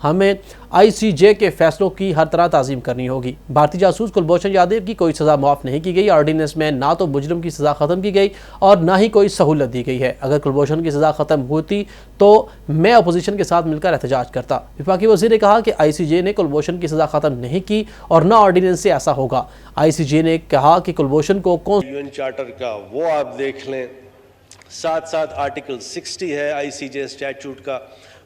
ہمیں ICJ کے فیصلوں کی ہر طرح تعظیم کرنی ہوگی۔ بھارتی جاسوس کلبھوشن یادیو کی کوئی سزا معاف نہیں کی گئی۔ آرڈیننس میں نہ تو مجرم کی سزا ختم کی گئی اور نہ ہی کوئی سہولت دی گئی ہے۔ اگر کلبھوشن کی سزا ختم ہوتی تو میں اپوزیشن کے ساتھ مل کر احتجاج کرتا۔ وفاقی وزیر نے کہا کہ ICJ نے کلبھوشن کی سزا ختم نہیں کی اور نہ آرڈیننس سے ایسا ہوگا۔ ICJ نے کہا کہ کلبھوشن کو UN چارٹر کا وہ آپ دیکھ لیں، ساتھ ساتھ آرٹیکل 60 ہے ICJ اسٹیچوٹ کا،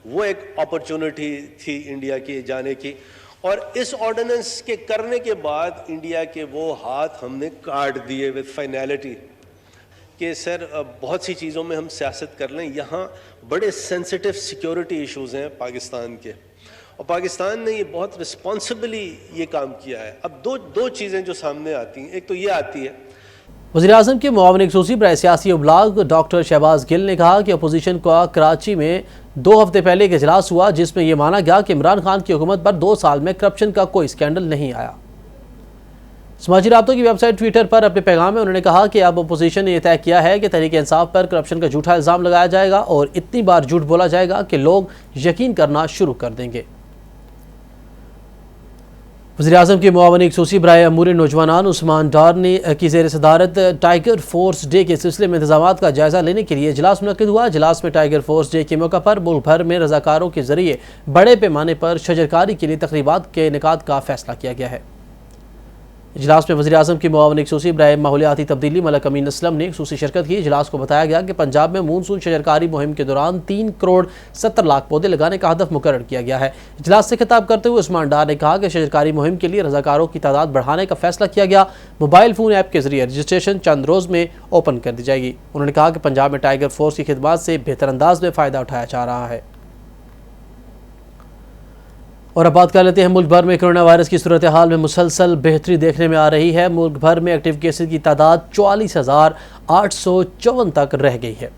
وہ ایک اپرچونٹی تھی انڈیا کی جانے کی، اور اس آرڈیننس کے کرنے کے بعد انڈیا کے وہ ہاتھ ہم نے کاٹ دیے وتھ فائنالٹی کہ سر بہت سی چیزوں میں ہم سیاست کر لیں، یہاں بڑے سینسٹیو سیکیورٹی ایشوز ہیں پاکستان کے، اور پاکستان نے یہ بہت رسپانسبلی یہ کام کیا ہے۔ اب دو چیزیں جو سامنے آتی ہیں، ایک تو یہ آتی ہے، وزیراعظم کے معاون خصوصی برائے سیاسی ابلاغ ڈاکٹر شہباز گل نے کہا کہ اپوزیشن کا کراچی میں 2 ہفتے پہلے ایک اجلاس ہوا جس میں یہ مانا گیا کہ عمران خان کی حکومت پر 2 سال میں کرپشن کا کوئی اسکینڈل نہیں آیا۔ سماجی رابطوں کی ویب سائٹ ٹویٹر پر اپنے پیغام میں انہوں نے کہا کہ اب اپوزیشن نے یہ طے کیا ہے کہ تحریک انصاف پر کرپشن کا جھوٹا الزام لگایا جائے گا اور اتنی بار جھوٹ بولا جائے گا کہ لوگ یقین کرنا شروع کر دیں گے۔ وزیراعظم کے معاون خصوصی برائے امور نوجوانان عثمان ڈار نے کی زیر صدارت ٹائیگر فورس ڈے کے سلسلے میں انتظامات کا جائزہ لینے کے لیے اجلاس منعقد ہوا۔ اجلاس میں ٹائیگر فورس ڈے کے موقع پر ملک بھر میں رضاکاروں کے ذریعے بڑے پیمانے پر شجرکاری کے لیے تقریبات کے انعقاد کا فیصلہ کیا گیا ہے۔ اجلاس میں وزیراعظم کی معاون خصوصی برائے ماحولیاتی تبدیلی ملک امین اسلم نے خصوصی شرکت کی۔ اجلاس کو بتایا گیا کہ پنجاب میں مونسون شجرکاری مہم کے دوران 3 کروڑ 70 لاکھ پودے لگانے کا ہدف مقرر کیا گیا ہے۔ اجلاس سے خطاب کرتے ہوئے عثمان ڈار نے کہا کہ شجرکاری مہم کے لیے رضاکاروں کی تعداد بڑھانے کا فیصلہ کیا گیا۔ موبائل فون ایپ کے ذریعے رجسٹریشن چند روز میں اوپن کر دی جائے گی۔ انہوں نے کہا کہ پنجاب میں ٹائیگر فورس کی خدمات سے بہتر انداز میں فائدہ اٹھایا جا رہا ہے۔ اور اب بات کر لیتے ہیں ملک بھر میں کرونا وائرس کی صورتحال میں مسلسل بہتری دیکھنے میں آ رہی ہے۔ ملک بھر میں ایکٹیو کیسز کی تعداد 44,854 تک رہ گئی ہے۔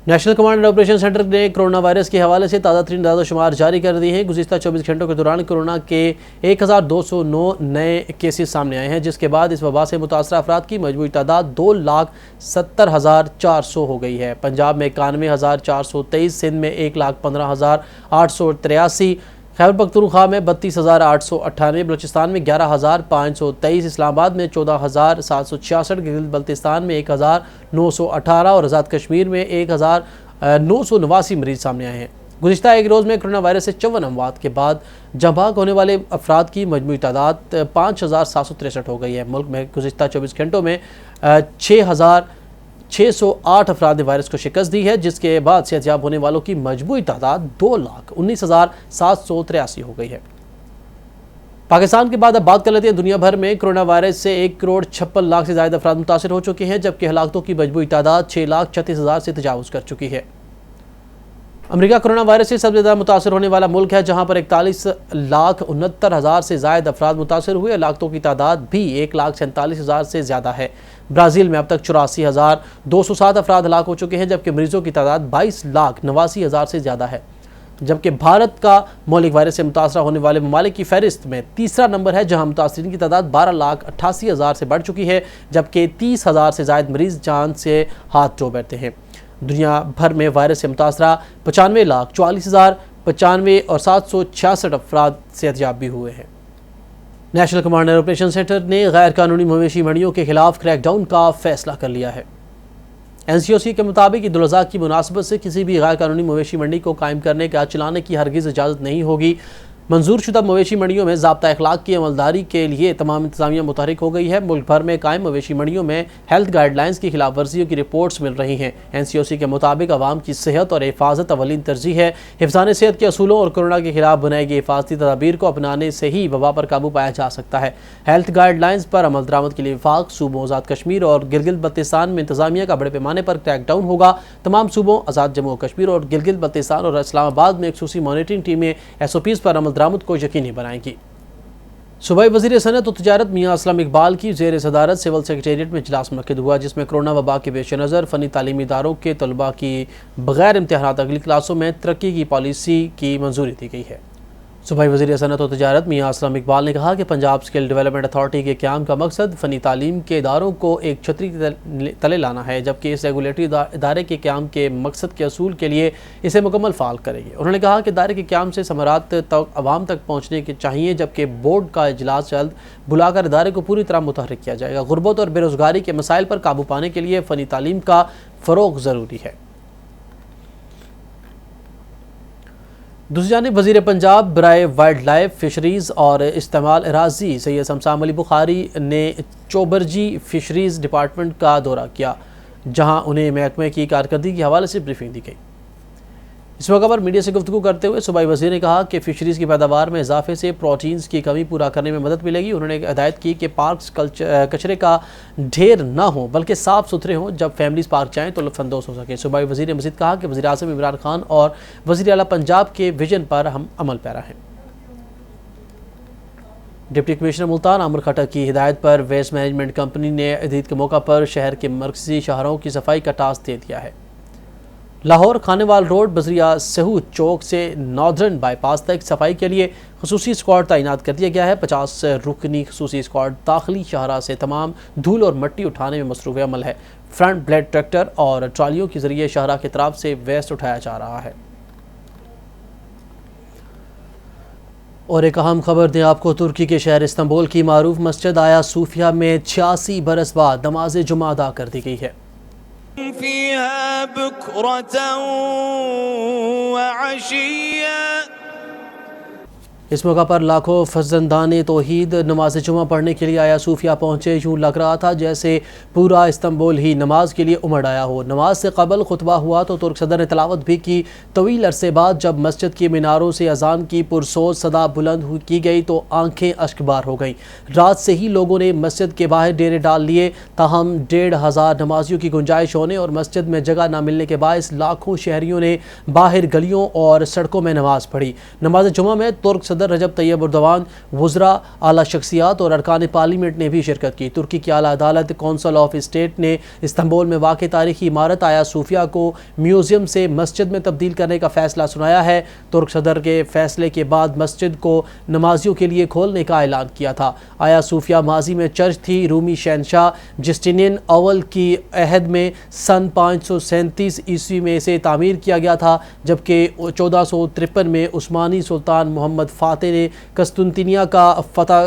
National command and operation centre نے کرونا وائرس کے حوالے سے تازہ ترین اعداد و شمار جاری کر دی ہیں۔ گزشتہ 24 گھنٹوں کے دوران کرونا کے 1209 نئے کیسز سامنے آئے ہیں، جس کے بعد اس وبا سے متاثرہ افراد کی مجموعی تعداد 2,70,400 ہو گئی ہے۔ پنجاب میں 91,423، سندھ میں 1,15,883، خیبر پختونخوا میں 32,898، بلوچستان میں 11,523، اسلام آباد میں 14,766، گلگت بلتستان میں 1,918 اور آزاد کشمیر میں 1,989 مریض سامنے آئے ہیں۔ گزشتہ ایک روز میں کرونا وائرس سے 54 اموات کے بعد جاں بحق ہونے والے افراد کی مجموعی تعداد 5,763 ہو گئی ہے۔ ملک میں گزشتہ 24 گھنٹوں میں 6,608 افراد نے وائرس کو شکست دی ہے، جس کے بعد صحتیاب ہونے والوں کی مجموعی تعداد 2,19,783 ہو گئی ہے۔ پاکستان کے بعد اب بات کر لیتے ہیں دنیا بھر میں کرونا وائرس سے 1,56,00,000 سے زائد افراد متاثر ہو چکے ہیں، جبکہ ہلاکتوں کی مجموعی تعداد 6,36,000 سے تجاوز کر چکی ہے۔ امریکہ کرونا وائرس سے سب سے زیادہ متاثر ہونے والا ملک ہے، جہاں پر 41,69,000 سے زائد افراد متاثر ہوئے۔ ہلاکتوں کی تعداد بھی 1,47,000 سے زیادہ ہے۔ برازیل میں اب تک 84,207 افراد ہلاک ہو چکے ہیں، جبکہ مریضوں کی تعداد 22,89,000 سے زیادہ ہے۔ جبکہ بھارت کا مہلک وائرس سے متاثرہ ہونے والے ممالک کی فہرست میں تیسرا نمبر ہے، جہاں متاثرین کی تعداد 12,88,000 سے بڑھ چکی ہے، جبکہ 30,000 سے زائد مریض جان سے ہاتھ دھو بیٹھے ہیں۔ دنیا بھر میں وائرس سے متاثرہ 95,44,095 اور 766 افراد صحتیاب بھی ہوئے ہیں۔ National command and operation centre نے غیر قانونی مویشی منڈیوں کے خلاف کریک ڈاؤن کا فیصلہ کر لیا ہے۔ NCOC کے مطابق عید الاضحیٰ کی مناسبت سے کسی بھی غیر قانونی مویشی منڈی کو قائم کرنے کا چلانے کی ہرگز اجازت نہیں ہوگی۔ منظور شدہ مویشی منڈیوں میں ضابطہ اخلاق کی عملداری کے لیے تمام انتظامیہ متحرک ہو گئی ہے۔ ملک بھر میں قائم مویشی منڈیوں میں ہیلتھ گائیڈ لائنز کی خلاف ورزیوں کی رپورٹس مل رہی ہیں۔ NCOC کے مطابق عوام کی صحت اور حفاظت اولین ترجیح ہے۔ حفظان صحت کے اصولوں اور کورونا کے خلاف بنائی گئی حفاظتی تدابیر کو اپنانے سے ہی وبا پر قابو پایا جا سکتا ہے۔ ہیلتھ گائیڈ لائنز پر عمل درآمد کے لیے وفاق صوبوں آزاد کشمیر اور گلگت بلتستان میں انتظامیہ کا بڑے پیمانے پر کریک ڈاؤن ہوگا۔ تمام صوبوں آزاد جموں و کشمیر اور گلگت بلتستان اور اسلام آباد میں خصوصی مانیٹرنگ ٹیمیں SOPs پر عمل درآمد کو یقینی بنائیں گی۔ صوبائی وزیر صنعت و تجارت میاں اسلم اقبال کی زیر صدارت سول سیکریٹریٹ میں اجلاس منعقد ہوا، جس میں کرونا وبا کے پیش نظر فنی تعلیمی اداروں کے طلباء کی بغیر امتحانات اگلی کلاسوں میں ترقی کی پالیسی کی منظوری دی گئی ہے۔ صوبائی وزیر صنعت و تجارت میاں اسلم اقبال نے کہا کہ پنجاب اسکل ڈیولپمنٹ اتھارٹی کے قیام کا مقصد فنی تعلیم کے اداروں کو ایک چھتری کے تلے لانا ہے، جبکہ اس ریگولیٹری ادارے کے قیام کے مقصد کے اصول کے لیے اسے مکمل فعال کرے گی۔ انہوں نے کہا کہ ادارے کے قیام سے ثمرات عوام تک پہنچنے کے چاہیے، جبکہ بورڈ کا اجلاس جلد بلا کر ادارے کو پوری طرح متحرک کیا جائے گا۔ غربت اور بے روزگاری کے مسائل پر قابو پانے کے لیے فنی تعلیم کا فروغ ضروری ہے۔ دوسری جانب وزیر پنجاب برائے وائلڈ لائف، فشریز اور استعمال اراضی سید شمسام علی بخاری نے چوبرجی فشریز ڈپارٹمنٹ کا دورہ کیا، جہاں انہیں محکمے کی کارکردگی کے حوالے سے بریفنگ دی گئی۔ اس موقع پر میڈیا سے گفتگو کرتے ہوئے صوبائی وزیر نے کہا کہ فشریز کی پیداوار میں اضافے سے پروٹینز کی کمی پورا کرنے میں مدد ملے گی۔ انہوں نے ہدایت کی کہ پارکس کچرے کا ڈھیر نہ ہوں بلکہ صاف ستھرے ہوں، جب فیملیز پارک جائیں تو لطف اندوز ہو سکے۔ صوبائی وزیر نے مزید کہا کہ وزیر اعظم عمران خان اور وزیر اعلیٰ پنجاب کے ویژن پر ہم عمل پیرا ہیں۔ ڈپٹی کمشنر ملتان عامر کھٹک کی ہدایت پر ویسٹ مینجمنٹ کمپنی نے عید کے موقع پر شہر کے مرکزی شاہراہوں کی صفائی کا ٹاسک دے دیا ہے۔ لاہور کھانیوال روڈ بزریہ سہو چوک سے ناردرن بائی پاس تک صفائی کے لیے خصوصی اسکواڈ تعینات کر دیا گیا ہے۔ 50 رکنی خصوصی اسکواڈ داخلی شاہراہ سے تمام دھول اور مٹی اٹھانے میں مصروف عمل ہے۔ فرنٹ بلیڈ ٹریکٹر اور ٹرالیوں کے ذریعے شاہراہ کی طرف سے ویسٹ اٹھایا جا رہا ہے۔ اور ایک اہم خبر دیں آپ کو، ترکی کے شہر استنبول کی معروف مسجد آیا صوفیہ میں 86 برس بعد نماز جمعہ ادا کر دی گئی ہے۔ فيها بكرة وعشيا۔ اس موقع پر لاکھوں فرزندان توحید نماز جمعہ پڑھنے کے لیے آیا صوفیہ پہنچے۔ یوں لگ رہا تھا جیسے پورا استنبول ہی نماز کے لیے امڑ آیا ہو۔ نماز سے قبل خطبہ ہوا تو ترک صدر نے تلاوت بھی کی۔ طویل عرصے بعد جب مسجد کی میناروں سے اذان کی پرسوز صدا بلند کی گئی تو آنکھیں اشکبار ہو گئیں۔ رات سے ہی لوگوں نے مسجد کے باہر ڈیرے ڈال لیے، تاہم 1500 نمازیوں کی گنجائش ہونے اور مسجد میں جگہ نہ ملنے کے باعث لاکھوں شہریوں نے باہر گلیوں اور سڑکوں میں نماز پڑھی۔ نماز جمعہ میں ترک صدر رجب طیب اردوان، وزراء، اعلیٰ شخصیات اور ارکان پارلیمنٹ نے بھی شرکت کی۔ ترکی کی اعلیٰ عدالت کونسل آف اسٹیٹ نے استنبول میں واقع تاریخی عمارت آیا صوفیہ کو میوزیم سے مسجد میں تبدیل کرنے کا فیصلہ سنایا ہے۔ ترک صدر کے فیصلے کے بعد مسجد کو نمازیوں کے لیے کھولنے کا اعلان کیا تھا۔ آیا صوفیہ ماضی میں چرچ تھی۔ رومی شہنشاہ جسٹینین اول کی عہد میں سن 537 عیسوی میں اسے تعمیر کیا گیا تھا، جبکہ 1453 میں عثمانی سلطان محمد فاتح نے قسطنطنیہ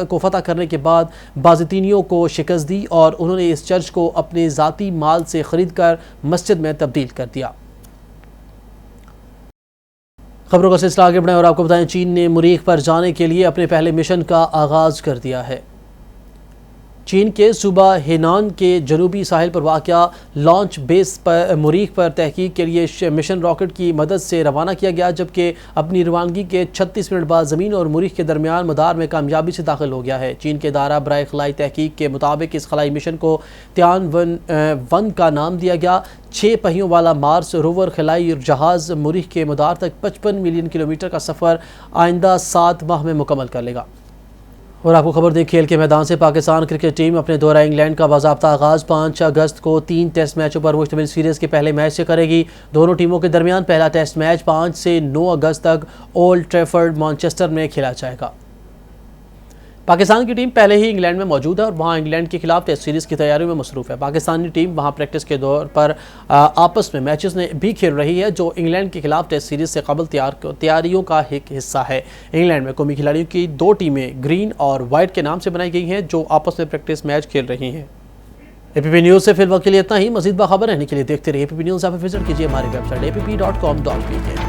کو فتح کرنے کے بعد بازنطینیوں کو شکست دی اور انہوں نے اس چرچ کو اپنے ذاتی مال سے خرید کر مسجد میں تبدیل کر دیا۔ خبروں کا سلسلہ آگے بڑھائیں اور آپ کو بتائیں چین نے مریخ پر جانے کے لیے اپنے پہلے مشن کا آغاز کر دیا ہے۔ چین کے صوبہ ہینان کے جنوبی ساحل پر واقع لانچ بیس پر مریخ پر تحقیق کے لیے مشن راکٹ کی مدد سے روانہ کیا گیا، جبکہ اپنی روانگی کے 36 منٹ بعد زمین اور مریخ کے درمیان مدار میں کامیابی سے داخل ہو گیا ہے۔ چین کے ادارہ برائے خلائی تحقیق کے مطابق اس خلائی مشن کو تیان ون کا نام دیا گیا۔ 6 پہیوں والا مارس روور خلائی جہاز مریخ کے مدار تک 55 ملین کلومیٹر کا سفر آئندہ 7 ماہ میں مکمل کر لے گا۔ اور آپ کو خبر دیں کھیل کے میدان سے، پاکستان کرکٹ ٹیم اپنے دورہ انگلینڈ کا باضابطہ آغاز 5 اگست کو 3 ٹیسٹ میچوں پر مشتمل سیریز کے پہلے میچ سے کرے گی۔ دونوں ٹیموں کے درمیان پہلا ٹیسٹ میچ 5 سے 9 اگست تک اولڈ ٹریفرڈ مانچسٹر میں کھیلا جائے گا۔ پاکستان کی ٹیم پہلے ہی انگلینڈ میں موجود ہے اور وہاں انگلینڈ کے خلاف ٹیسٹ سیریز کی تیاریوں میں مصروف ہے۔ پاکستانی ٹیم وہاں پریکٹس کے دور پر آپس میں میچز بھی کھیل رہی ہے، جو انگلینڈ کے خلاف ٹیسٹ سیریز سے قبل تیاریوں کا ایک حصہ ہے۔ انگلینڈ میں قومی کھلاڑیوں کی 2 ٹیمیں گرین اور وائٹ کے نام سے بنائی گئی ہیں، جو آپس میں پریکٹس میچ کھیل رہی ہیں۔ اے پی پی نیوز سے فی الوقت کے لیے اتنا ہی۔ مزید باخبر رہنے کے لیے دیکھتے رہیے اے پی پی نیوز۔ آپ وزٹ کیجیے ہماری ویب سائٹ app.com.pk۔